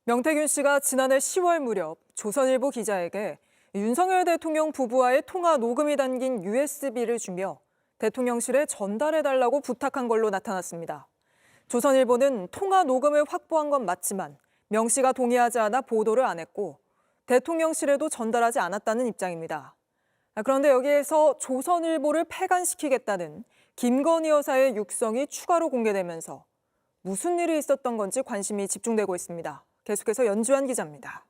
명태균 씨가 지난해 10월 무렵 조선일보 기자에게 윤석열 대통령 부부와의 통화 녹음이 담긴 USB를 주며 대통령실에 전달해달라고 부탁한 걸로 나타났습니다. 조선일보는 통화 녹음을 확보한 건 맞지만 명 씨가 동의하지 않아 보도를 안 했고 대통령실에도 전달하지 않았다는 입장입니다. 그런데 여기에서 조선일보를 폐간시키겠다는 김건희 여사의 육성이 추가로 공개되면서 무슨 일이 있었던 건지 관심이 집중되고 있습니다. 계속해서 연주한 기자입니다.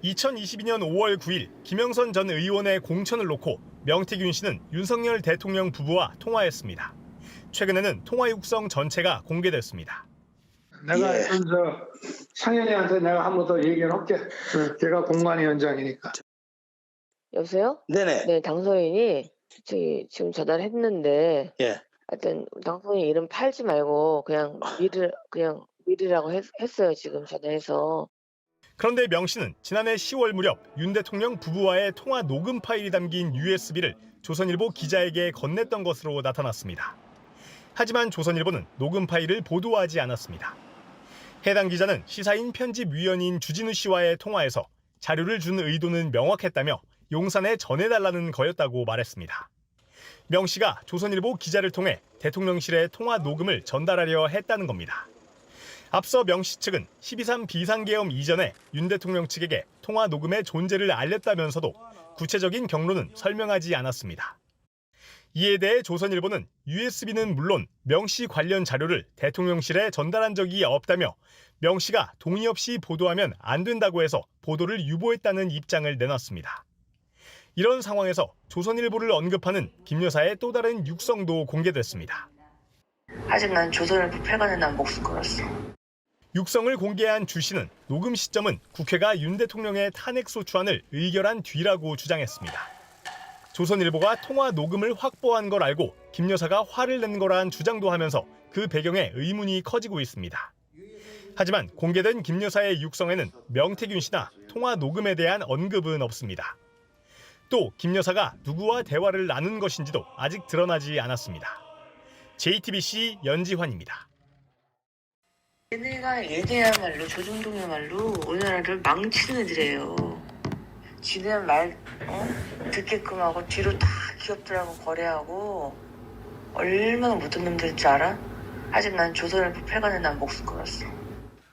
2022년 5월 9일 김영선 전 의원의 공천을 놓고 명태균 씨는 윤석열 대통령 부부와 통화했습니다. 최근에는 통화 육성 전체가 공개됐습니다. 내가 상현이한테 내가 한 번 더 얘기를 할게. 걔가 공관위원장이니까. 여보세요? 네네. 네, 당선인이 지금 전화했는데, 예. 하여튼 당선인 이름 팔지 말고 그냥 미르라고 했어요. 지금 전화해서. 그런데 명 씨는 지난해 10월 무렵 윤 대통령 부부와의 통화 녹음 파일이 담긴 USB를 조선일보 기자에게 건넸던 것으로 나타났습니다. 하지만 조선일보는 녹음 파일을 보도하지 않았습니다. 해당 기자는 시사인 편집위원인 주진우 씨와의 통화에서 자료를 준 의도는 명확했다며 용산에 전해달라는 거였다고 말했습니다. 명 씨가 조선일보 기자를 통해 대통령실에 통화 녹음을 전달하려 했다는 겁니다. 앞서 명 씨 측은 12.3 비상계엄 이전에 윤 대통령 측에게 통화 녹음의 존재를 알렸다면서도 구체적인 경로는 설명하지 않았습니다. 이에 대해 조선일보는 USB는 물론 명 씨 관련 자료를 대통령실에 전달한 적이 없다며 명 씨가 동의 없이 보도하면 안 된다고 해서 보도를 유보했다는 입장을 내놨습니다. 이런 상황에서 조선일보를 언급하는 김 여사의 또 다른 육성도 공개됐습니다. 아직 난 조선일보 폐간에 난 목숨 걸었어. 육성을 공개한 주 씨는 녹음 시점은 국회가 윤 대통령의 탄핵소추안을 의결한 뒤라고 주장했습니다. 조선일보가 통화 녹음을 확보한 걸 알고 김 여사가 화를 낸 거란 주장도 하면서 그 배경에 의문이 커지고 있습니다. 하지만 공개된 김 여사의 육성에는 명태균 씨나 통화 녹음에 대한 언급은 없습니다. 또 김 여사가 누구와 대화를 나눈 것인지도 아직 드러나지 않았습니다. JTBC 연지환입니다. 얘네야말로 조중동이야말로 우리나라를 망치는 애들이에요. 지네는 말 듣게끔 하고 뒤로 다 기업들하고 거래하고 얼마나 못된 놈들인지 알아? 아직 난 조선일보 폐간에 난 목숨 걸었어.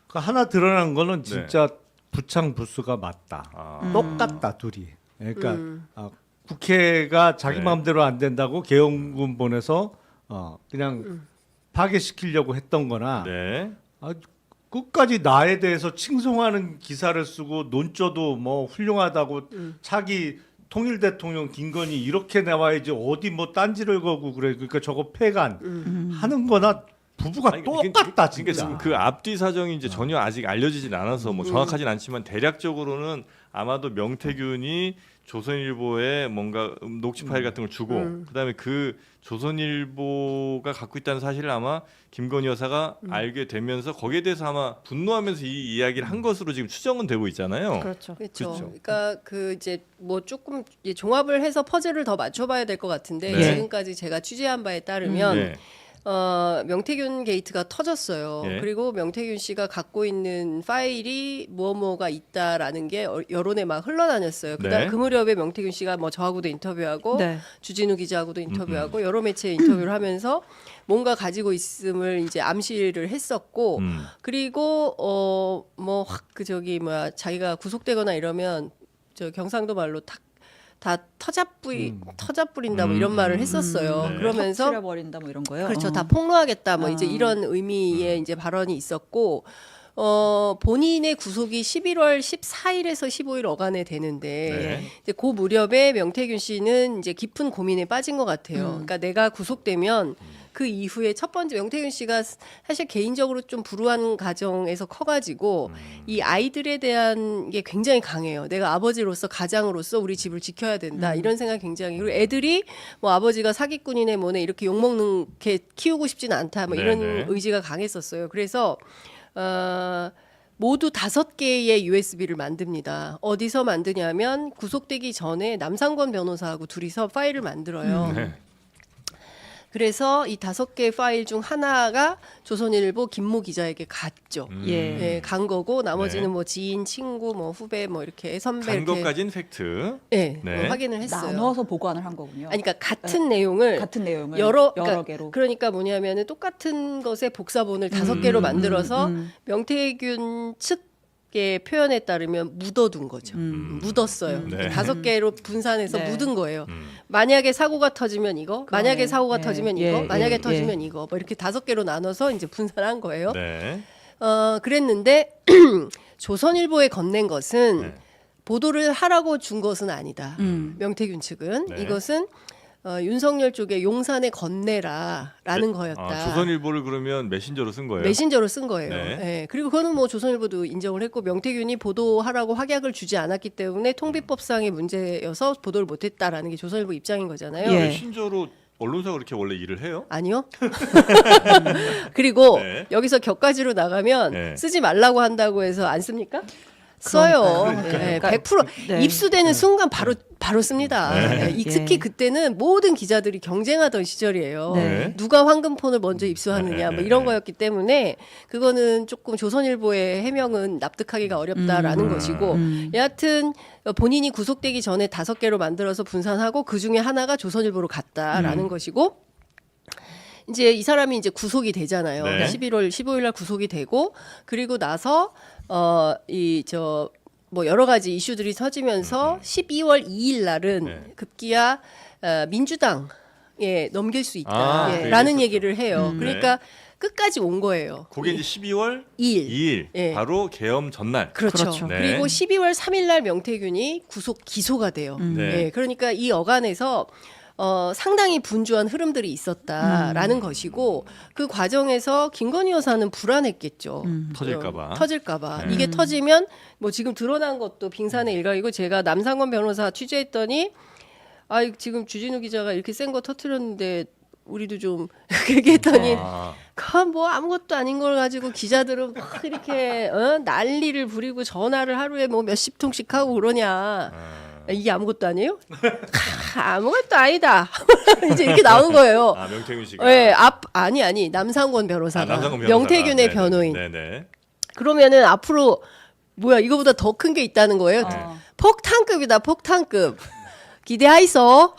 그러니까 하나 드러난 거는 진짜 부창부수가 맞다. 똑같다 둘이. 그러니까 국회가 자기 마음대로 안 된다고 계엄군 보내서 그냥 파괴시키려고 했던 거나 끝까지 나에 대해서 칭송하는 기사를 쓰고 논조도 뭐 훌륭하다고 차기 통일 대통령 김건희 이렇게 나와야지 어디 뭐 딴지를 거고 그래. 그러니까 저거 폐간 하는 거나 부부가 똑같다 진짜. 그러니까 지금 그 앞뒤 사정이 이제 전혀 아직 알려지진 않아서 뭐 정확하진 않지만 대략적으로는 아마도 명태균이 조선일보에 뭔가 녹취 파일 같은 걸 주고 그다음에 그 조선일보가 갖고 있다는 사실을 아마 김건희 여사가 알게 되면서 거기에 대해서 아마 분노하면서 이 이야기를 한 것으로 지금 추정은 되고 있잖아요. 그렇죠. 그러니까 그 이제 뭐 조금 종합을 해서 퍼즐을 더 맞춰봐야 될 것 같은데 지금까지 제가 취재한 바에 따르면 명태균 게이트가 터졌어요. 그리고 명태균 씨가 갖고 있는 파일이 뭐뭐가 있다라는 게 여론에 막 흘러다녔어요. 그다음 그 무렵에 명태균 씨가 뭐 저하고도 인터뷰하고 주진우 기자하고도 인터뷰하고 여러 매체 인터뷰를 하면서 뭔가 가지고 있음을 이제 암시를 했었고 그리고 뭐 확 그 저기 뭐야 자기가 구속되거나 이러면 저 경상도 말로 다 터잡부린다 뭐 이런 말을 했었어요. 그러면서 버린다 뭐 이런 거요. 그렇죠. 다 폭로하겠다 뭐 이제 이런 의미의 이제 발언이 있었고 본인의 구속이 11월 14일에서 15일 어간에 되는데 이제 그 무렵에 명태균 씨는 이제 깊은 고민에 빠진 것 같아요. 그러니까 내가 구속되면 그 이후에 첫 번째 명태균 씨가 사실 개인적으로 좀 불우한 가정에서 커가지고 이 아이들에 대한 게 굉장히 강해요. 내가 아버지로서 가장으로서 우리 집을 지켜야 된다 이런 생각이 굉장히 그리고 애들이 뭐 아버지가 사기꾼이네 뭐네 이렇게 욕먹는 게 키우고 싶지는 않다 뭐 이런 의지가 강했었어요. 그래서 모두 5개의 USB를 만듭니다. 어디서 만드냐면 구속되기 전에 남상권 변호사하고 둘이서 파일을 만들어요. 그래서 이 5개 파일 중 하나가 조선일보 김모 기자에게 갔죠. 예, 간 거고 나머지는 네. 뭐 지인, 친구, 뭐 후배, 뭐 이렇게 선배 간 이렇게 것까지는 팩트. 네, 네. 뭐 확인을 했어요. 나눠서 보관을 한 거군요. 아니, 그러니까 같은 내용을 같은 내용을 여러 개로. 그러니까 뭐냐면은 똑같은 것의 복사본을 5개로 만들어서 명태균 측의 표현에 따르면 묻어둔 거죠. 묻었어요. 네. 5개로 분산해서 네. 묻은 거예요. 만약에 사고가 터지면 이거, 만약에 사고가 예, 터지면 예, 이거, 예, 만약에 예. 터지면 이거, 뭐 이렇게 5개로 나눠서 이제 분산한 거예요. 네. 그랬는데 조선일보에 건넨 것은 네. 보도를 하라고 준 것은 아니다. 명태균 측은 네. 이것은 윤석열 쪽에 용산에 건네라라는 거였다. 아, 조선일보를 그러면 메신저로 쓴 거예요? 메신저로 쓴 거예요. 네. 예, 그리고 그거는 뭐 조선일보도 인정을 했고 명태균이 보도하라고 확약을 주지 않았기 때문에 통비법상의 문제여서 보도를 못했다라는 게 조선일보 입장인 거잖아요. 예. 메신저로 언론사가 그렇게 원래 일을 해요? 아니요. 그리고 네. 여기서 격가지로 나가면 네. 쓰지 말라고 한다고 해서 안 씁니까? 써요. 그러니까요. 네, 그러니까 100% 네. 입수되는 순간 바로 씁니다. 네. 네, 특히 그때는 모든 기자들이 경쟁하던 시절이에요. 네. 누가 황금폰을 먼저 입수하느냐 뭐 이런 거였기 때문에 그거는 조금 조선일보의 해명은 납득하기가 어렵다라는 것이고 여하튼 본인이 구속되기 전에 5개로 만들어서 분산하고 그 중에 하나가 조선일보로 갔다라는 것이고 이제 이 사람이 이제 구속이 되잖아요. 네. 11월 15일 날 구속이 되고 그리고 나서 뭐 여러 가지 이슈들이 터지면서 12월 2일 날은 네. 급기야 민주당에 넘길 수 아, 그 있다라는 얘기 얘기를 해요. 그러니까 끝까지 온 거예요. 그게 이제 12월 2일. 2일 예. 바로 계엄 전날. 그렇죠. 그렇죠. 네. 그리고 12월 3일 날 명태균이 기소가 돼요. 네. 예, 그러니까 이 어간에서 상당히 분주한 흐름들이 있었다라는 것이고 그 과정에서 김건희 여사는 불안했겠죠. 터질까봐. 터질까봐. 네. 이게 터지면 뭐 지금 드러난 것도 빙산의 일각이고 제가 남상권 변호사 취재했더니 지금 주진우 기자가 이렇게 센 거 터뜨렸는데 우리도 좀 얘기했더니 그건 뭐 아무것도 아닌 걸 가지고 기자들은 막 이렇게 난리를 부리고 전화를 하루에 뭐 몇십 통씩 하고 그러냐. 이게 아무것도 아니에요? 아무것도 아니다. 이제 이렇게 나온 거예요. 아, 명태균 씨가. 네, 아니 남상권 변호사가 남상권 변호사가. 명태균의 네네. 변호인. 네네. 그러면은 앞으로 뭐야 이거보다 더 큰 게 있다는 거예요. 폭탄급이다 폭탄급. 기대하이소.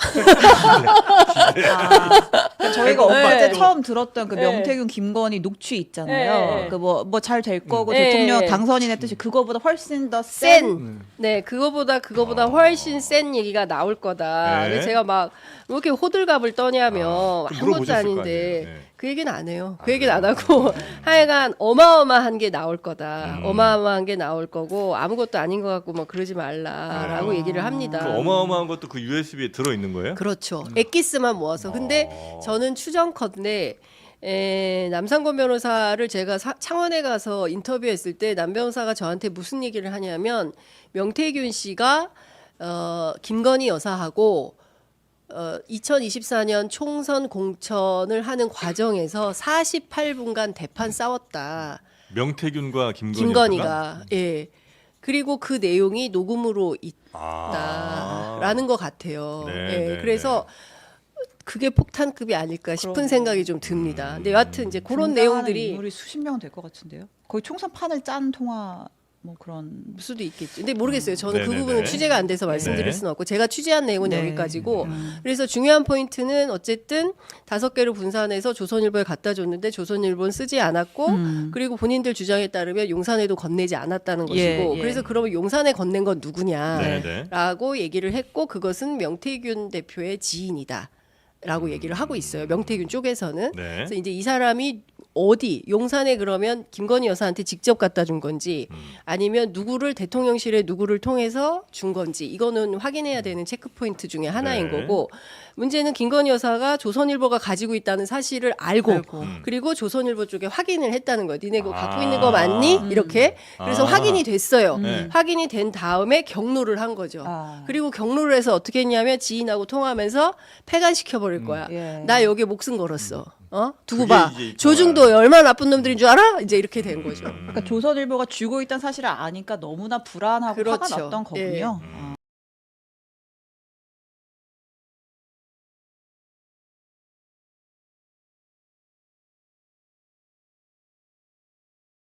저희가 어제 네. 처음 들었던 그 네. 명태균 김건희 녹취 있잖아요. 네. 그 뭐 잘 될 거고 네. 대통령 당선인 했듯이 그거보다 훨씬 더 센. 네, 그거보다 훨씬 센 얘기가 나올 거다. 네. 근데 제가 막 왜 이렇게 호들갑을 떠냐면 그 아무것도 물어보셨을 거 아닌데 아니에요. 네. 그 얘기는 안 해요. 그 얘기는 안 하고 하여간 어마어마한 게 나올 거다. 어마어마한 게 나올 거고 아무것도 아닌 것 같고 뭐 그러지 말라라고 얘기를 합니다. 그 어마어마한 것도 그 USB에 들어 있는 거예요? 그렇죠. 엑기스만 모아서. 근데 저는 추정컨대 남상권 변호사를 제가 창원에 가서 인터뷰했을 때 남 변호사가 저한테 무슨 얘기를 하냐면 명태균 씨가 김건희 여사하고 2024년 총선 공천을 하는 과정에서 48분간 대판 싸웠다. 명태균과 김건희가. 예. 그리고 그 내용이 녹음으로 있다라는 것 같아요. 네, 예. 네, 그래서 그게 폭탄급이 아닐까 싶은 생각이 좀 듭니다. 근데 여하튼 이제 그런 내용들이 인물이 수십 명 될 것 같은데요. 거의 총선판을 짠 통화 뭐 그런 수도 있겠죠. 근데 모르겠어요. 저는 그 네네네. 부분은 취재가 안 돼서 말씀드릴 네. 수는 없고 제가 취재한 내용은 네. 여기까지고 그래서 중요한 포인트는 어쨌든 5개로 분산해서 조선일보에 갖다 줬는데 조선일보는 쓰지 않았고 그리고 본인들 주장에 따르면 용산에도 건네지 않았다는 예, 것이고 예. 그래서 그러면 용산에 건넨 건 누구냐라고 네네. 얘기를 했고 그것은 명태균 대표의 지인이다. 라고 얘기를 하고 있어요. 명태균 쪽에서는. 네. 그래서 이제 이 사람이 어디 용산에 그러면 김건희 여사한테 직접 갖다 준 건지 아니면 대통령실에 누구를 통해서 준 건지 이거는 확인해야 되는 체크 포인트 중에 하나인 네. 거고 문제는 김건희 여사가 조선일보가 가지고 있다는 사실을 알고 그리고 조선일보 쪽에 확인을 했다는 거예요. 니네 그거 갖고 있는 거 맞니? 이렇게. 그래서 확인이 됐어요. 네. 확인이 된 다음에 경로를 한 거죠. 아. 그리고 경로를 해서 어떻게 했냐면 지인하고 통화하면서 폐간시켜 버릴 거야. 예. 나 여기 목숨 걸었어. 두고 그게 봐. 이제 조중도 얼마나 나쁜 놈들인 줄 알아? 이제 이렇게 된 거죠. 그러니까 조선일보가 쥐고 있다는 사실을 아니까 너무나 불안하고 화가 그렇죠. 났던 거군요. 예. 아.